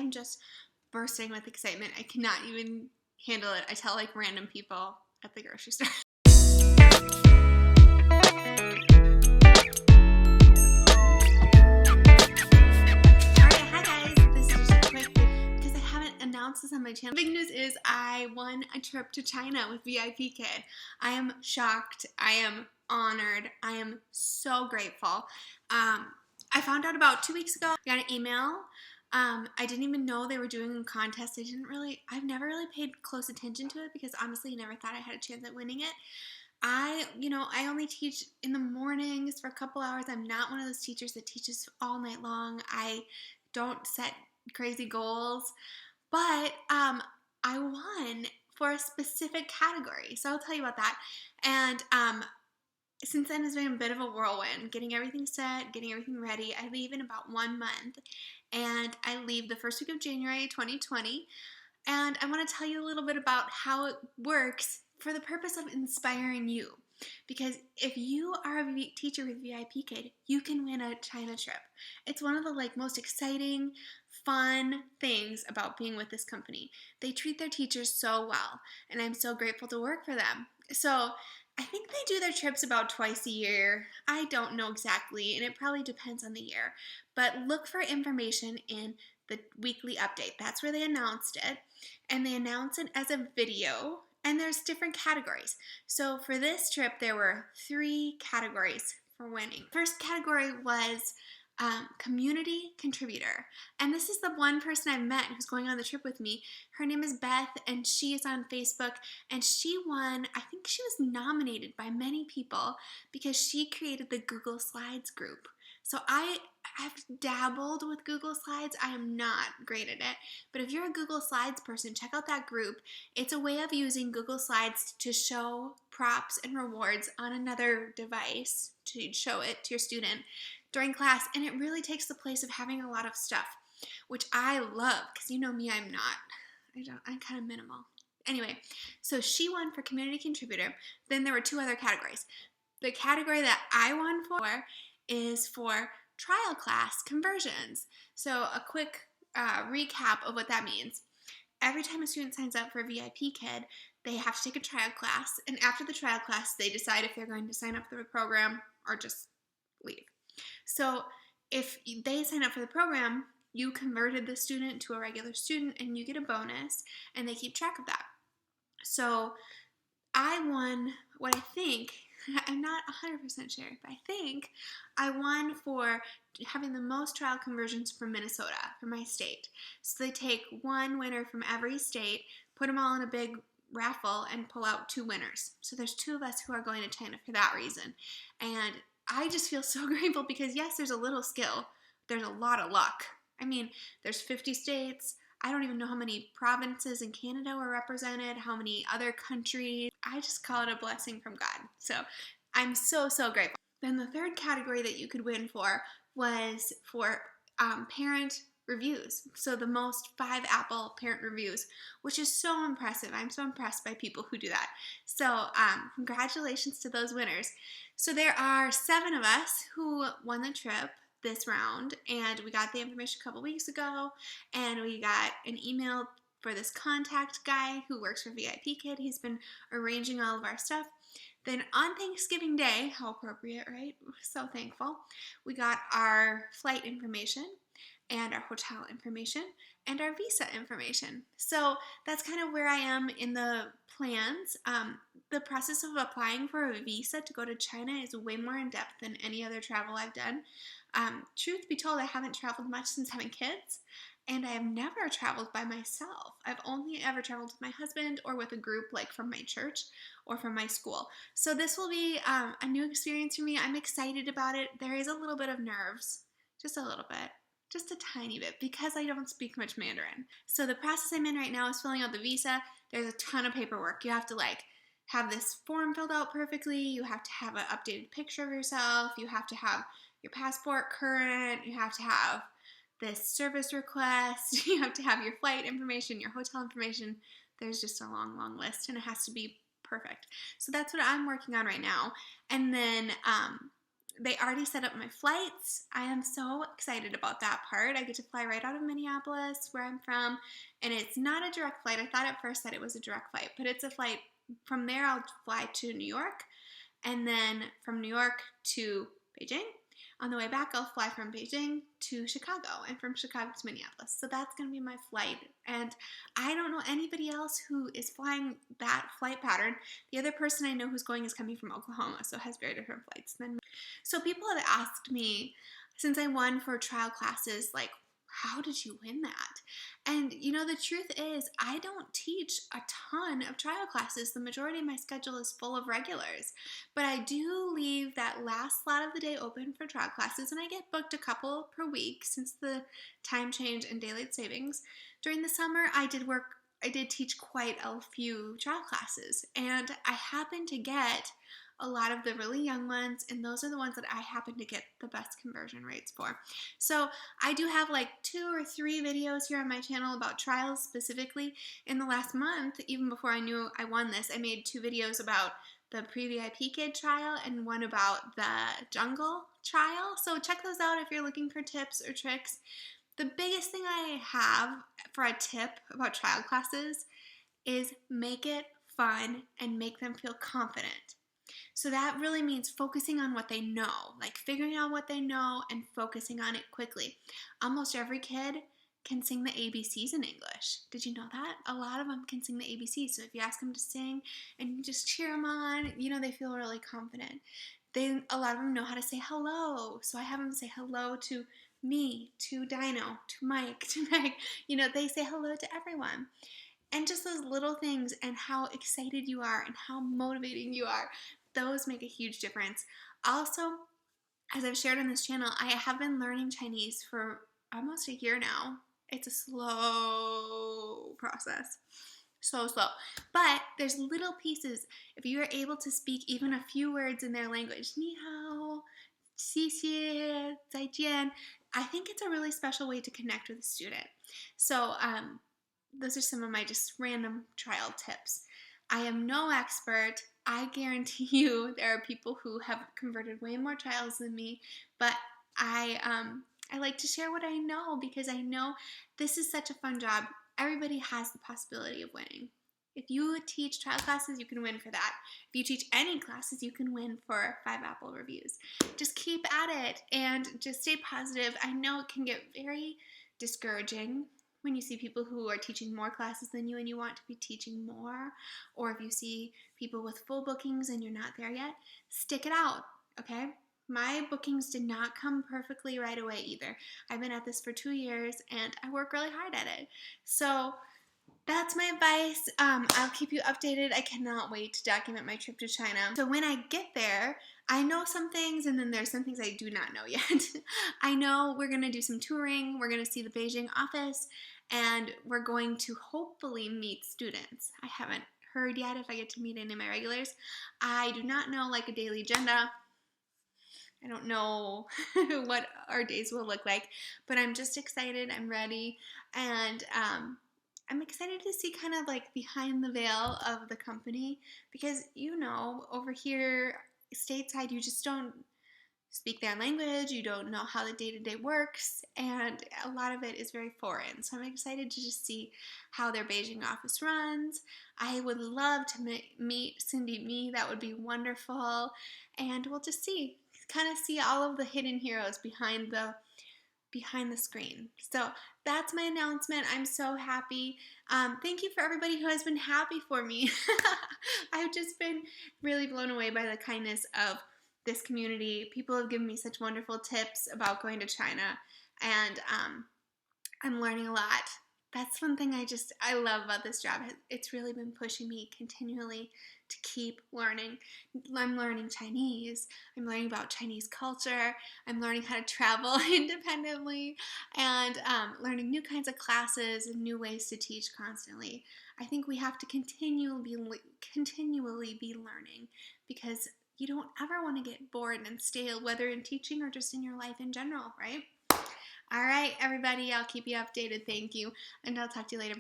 am just bursting with excitement. I cannot even handle it. I tell like random people at the grocery store. This on my channel. The big news is I won a trip to China with VIPKID. I am shocked. I am honored. I am so grateful. I found out about 2 weeks ago. I got an email. I didn't even know they were doing a contest. I've never really paid close attention to it because honestly I never thought I had a chance at winning it. I only teach in the mornings for a couple hours. I'm not one of those teachers that teaches all night long. I don't set crazy goals. But I won for a specific category, so I'll tell you about that. And since then it's been a bit of a whirlwind, getting everything set, getting everything ready. I leave in about 1 month, and I leave the first week of January 2020. And I want to tell you a little bit about how it works for the purpose of inspiring you. Because if you are a teacher with VIPKID, you can win a China trip. It's one of the most exciting, fun things about being with this company. They treat their teachers so well, and I'm so grateful to work for them. So I think they do their trips about twice a year. I don't know exactly, and it probably depends on the year. But look for information in the weekly update. That's where they announced it, and they announce it as a video. And there's different categories. So for this trip, there were 3 categories for winning. First category was community contributor. And this is the one person I've met who's going on the trip with me. Her name is Beth, and she is on Facebook. And she won, I think she was nominated by many people because she created the Google Slides group. So I've dabbled with Google Slides. I am not great at it. But if you're a Google Slides person, check out that group. It's a way of using Google Slides to show props and rewards on another device to show it to your student during class. And it really takes the place of having a lot of stuff, which I love because you know me, I'm kind of minimal. Anyway, so she won for community contributor. Then there were 2 other categories. The category that I won for is for trial class conversions. So a quick recap of what that means. Every time a student signs up for VIPKID, they have to take a trial class, and after the trial class, they decide if they're going to sign up for the program or just leave. So if they sign up for the program, you converted the student to a regular student, and you get a bonus, and they keep track of that. So I won what I think, I'm not 100% sure, but I think I won for having the most trial conversions from Minnesota, from my state. So they take 1 winner from every state, put them all in a big raffle, and pull out 2 winners. So there's 2 of us who are going to China for that reason. And I just feel so grateful because yes, there's a little skill. There's a lot of luck. I mean, there's 50 states. I don't even know how many provinces in Canada were represented, how many other countries. I just call it a blessing from God. So I'm so, so grateful. Then the third category that you could win for was for parent reviews. So the most 5 Apple parent reviews, which is so impressive. I'm so impressed by people who do that. So congratulations to those winners. So there are 7 of us who won the trip this round, and we got the information a couple weeks ago, and we got an email for this contact guy who works for VIPKID. He's been arranging all of our stuff. Then on Thanksgiving Day, how appropriate, right? We're so thankful. We got our flight information and our hotel information and our visa information. So that's kind of where I am in the plans. The process of applying for a visa to go to China is way more in depth than any other travel I've done. Truth be told, I haven't traveled much since having kids, and I have never traveled by myself. I've only ever traveled with my husband or with a group like from my church or from my school. So this will be a new experience for me. I'm excited about it. There is a little bit of nerves, just a little bit. Just a tiny bit, because I don't speak much Mandarin. So the process I'm in right now is filling out the visa. There's a ton of paperwork. You have to have this form filled out perfectly. You have to have an updated picture of yourself. You have to have your passport current. You have to have this service request. You have to have your flight information, your hotel information. There's just a long, long list, and it has to be perfect. So that's what I'm working on right now. And then they already set up my flights. I am so excited about that part. I get to fly right out of Minneapolis, where I'm from, and it's not a direct flight. I thought at first that it was a direct flight, but it's a flight. From there, I'll fly to New York, and then from New York to Beijing. On the way back, I'll fly from Beijing to Chicago, and from Chicago to Minneapolis. So that's going to be my flight, and I don't know anybody else who is flying that flight pattern. The other person I know who's going is coming from Oklahoma, so has very different flights than me. So people have asked me, since I won for trial classes, like, how did you win that? And you know, the truth is, I don't teach a ton of trial classes. The majority of my schedule is full of regulars, but I do leave that last slot of the day open for trial classes, and I get booked a couple per week since the time change and daylight savings. During the summer, I did teach quite a few trial classes, and I happen to get a lot of the really young ones, and those are the ones that I happen to get the best conversion rates for. So I do have like 2 or 3 videos here on my channel about trials specifically. In the last month, even before I knew I won this, I made 2 videos about the pre-VIPKID trial and one about the jungle trial. So check those out if you're looking for tips or tricks. The biggest thing I have for a tip about trial classes is make it fun and make them feel confident. So that really means focusing on what they know, like figuring out what they know and focusing on it quickly. Almost every kid can sing the ABCs in English. Did you know that? A lot of them can sing the ABCs. So if you ask them to sing and you just cheer them on, you know, they feel really confident. A lot of them know how to say hello. So I have them say hello to me, to Dino, to Mike, to Meg. You know, they say hello to everyone. And just those little things and how excited you are and how motivating you are, those make a huge difference. Also, as I've shared on this channel, I have been learning Chinese for almost a year now. It's a slow process. So slow. But there's little pieces. If you are able to speak even a few words in their language, ni hao, xie xie, zaijian, I think it's a really special way to connect with a student. So those are some of my just random trial tips. I am no expert. I guarantee you there are people who have converted way more trials than me, but I like to share what I know because I know this is such a fun job. Everybody has the possibility of winning. If you teach trial classes, you can win for that. If you teach any classes, you can win for 5 Apple reviews. Just keep at it and just stay positive. I know it can get very discouraging when you see people who are teaching more classes than you and you want to be teaching more, or if you see people with full bookings and you're not there yet, stick it out, okay? My bookings did not come perfectly right away either. I've been at this for 2 years and I work really hard at it. So that's my advice. I'll keep you updated. I cannot wait to document my trip to China. So when I get there, I know some things and then there's some things I do not know yet. I know we're going to do some touring. We're going to see the Beijing office and we're going to hopefully meet students. I haven't heard yet if I get to meet any of my regulars. I do not know like a daily agenda. I don't know what our days will look like, but I'm just excited. I'm ready, and I'm excited to see kind of like behind the veil of the company because, you know, over here stateside, you just don't speak their language, you don't know how the day-to-day works, and a lot of it is very foreign. So I'm excited to just see how their Beijing office runs. I would love to meet Cindy Me. That would be wonderful, and we'll just kind of see all of the hidden heroes behind the screen. So that's my announcement. I'm so happy. Thank you for everybody who has been happy for me. I've just been really blown away by the kindness of this community. People have given me such wonderful tips about going to China, and I'm learning a lot. That's one thing I love about this job. It's really been pushing me continually to keep learning. I'm learning Chinese. I'm learning about Chinese culture. I'm learning how to travel independently and learning new kinds of classes and new ways to teach constantly. I think we have to continually be learning because you don't ever want to get bored and stale, whether in teaching or just in your life in general, right? All right, everybody, I'll keep you updated. Thank you, and I'll talk to you later.